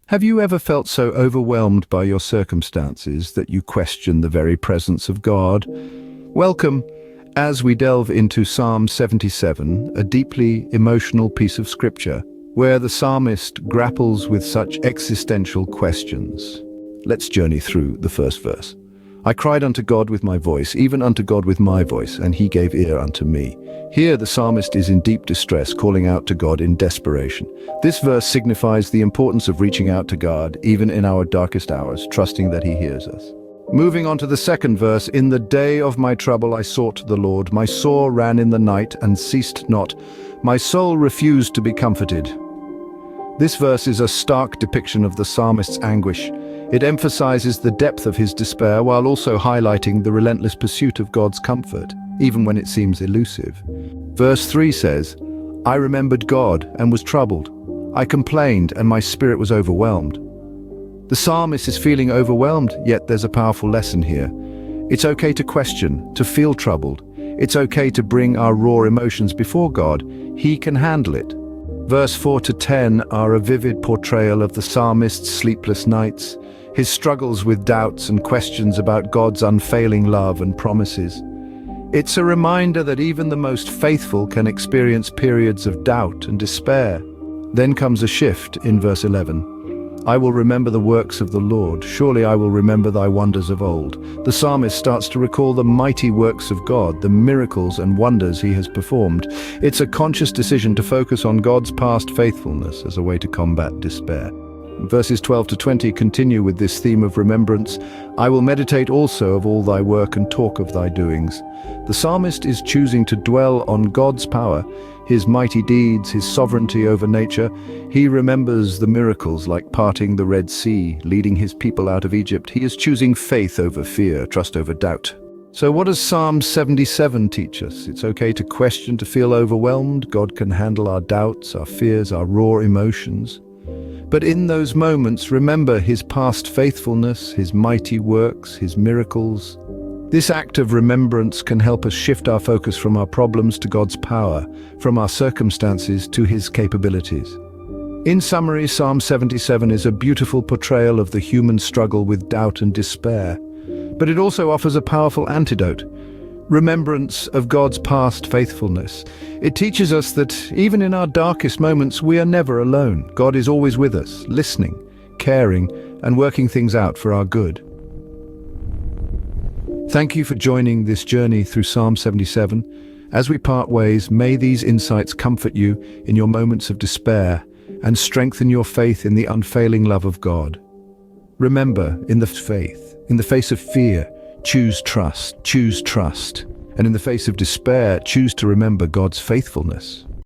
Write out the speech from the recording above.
Have you ever felt so overwhelmed by your circumstances that you question the very presence of God? Welcome, as we delve into Psalm 77, a deeply emotional piece of scripture, where the psalmist grapples with such existential questions. Let's journey through the first verse. I cried unto God with my voice, even unto God with my voice, and he gave ear unto me. Here the psalmist is in deep distress, calling out to God in desperation. This verse signifies the importance of reaching out to God, even in our darkest hours, trusting that he hears us. Moving on to the second verse, in the day of my trouble I sought the Lord. My sore ran in the night and ceased not. My soul refused to be comforted. This verse is a stark depiction of the psalmist's anguish. It emphasizes the depth of his despair while also highlighting the relentless pursuit of God's comfort, even when it seems elusive. Verse 3 says, I remembered God and was troubled. I complained and my spirit was overwhelmed. The psalmist is feeling overwhelmed, yet there's a powerful lesson here. It's okay to question, to feel troubled. It's okay to bring our raw emotions before God. He can handle it. Verse 4 to 10 are a vivid portrayal of the psalmist's sleepless nights, his struggles with doubts and questions about God's unfailing love and promises. It's a reminder that even the most faithful can experience periods of doubt and despair. Then comes a shift in verse 11. I will remember the works of the Lord. Surely I will remember thy wonders of old. The psalmist starts to recall the mighty works of God, the miracles and wonders he has performed. It's a conscious decision to focus on God's past faithfulness as a way to combat despair. Verses 12 to 20 continue with this theme of remembrance. I will meditate also of all thy work and talk of thy doings. The psalmist is choosing to dwell on God's power, his mighty deeds, his sovereignty over nature. He remembers the miracles like parting the Red Sea, leading his people out of Egypt. He is choosing faith over fear, trust over doubt. So what does Psalm 77 teach us? It's okay to question, to feel overwhelmed. God can handle our doubts, our fears, our raw emotions. But in those moments, remember his past faithfulness, his mighty works, his miracles. This act of remembrance can help us shift our focus from our problems to God's power, from our circumstances to his capabilities. In summary, Psalm 77 is a beautiful portrayal of the human struggle with doubt and despair, but it also offers a powerful antidote. Remembrance of God's past faithfulness. It teaches us that even in our darkest moments, we are never alone. God is always with us, listening, caring, and working things out for our good. Thank you for joining this journey through Psalm 77. As we part ways, may these insights comfort you in your moments of despair and strengthen your faith in the unfailing love of God. Remember, in the face of fear, choose trust, and in the face of despair, choose to remember God's faithfulness.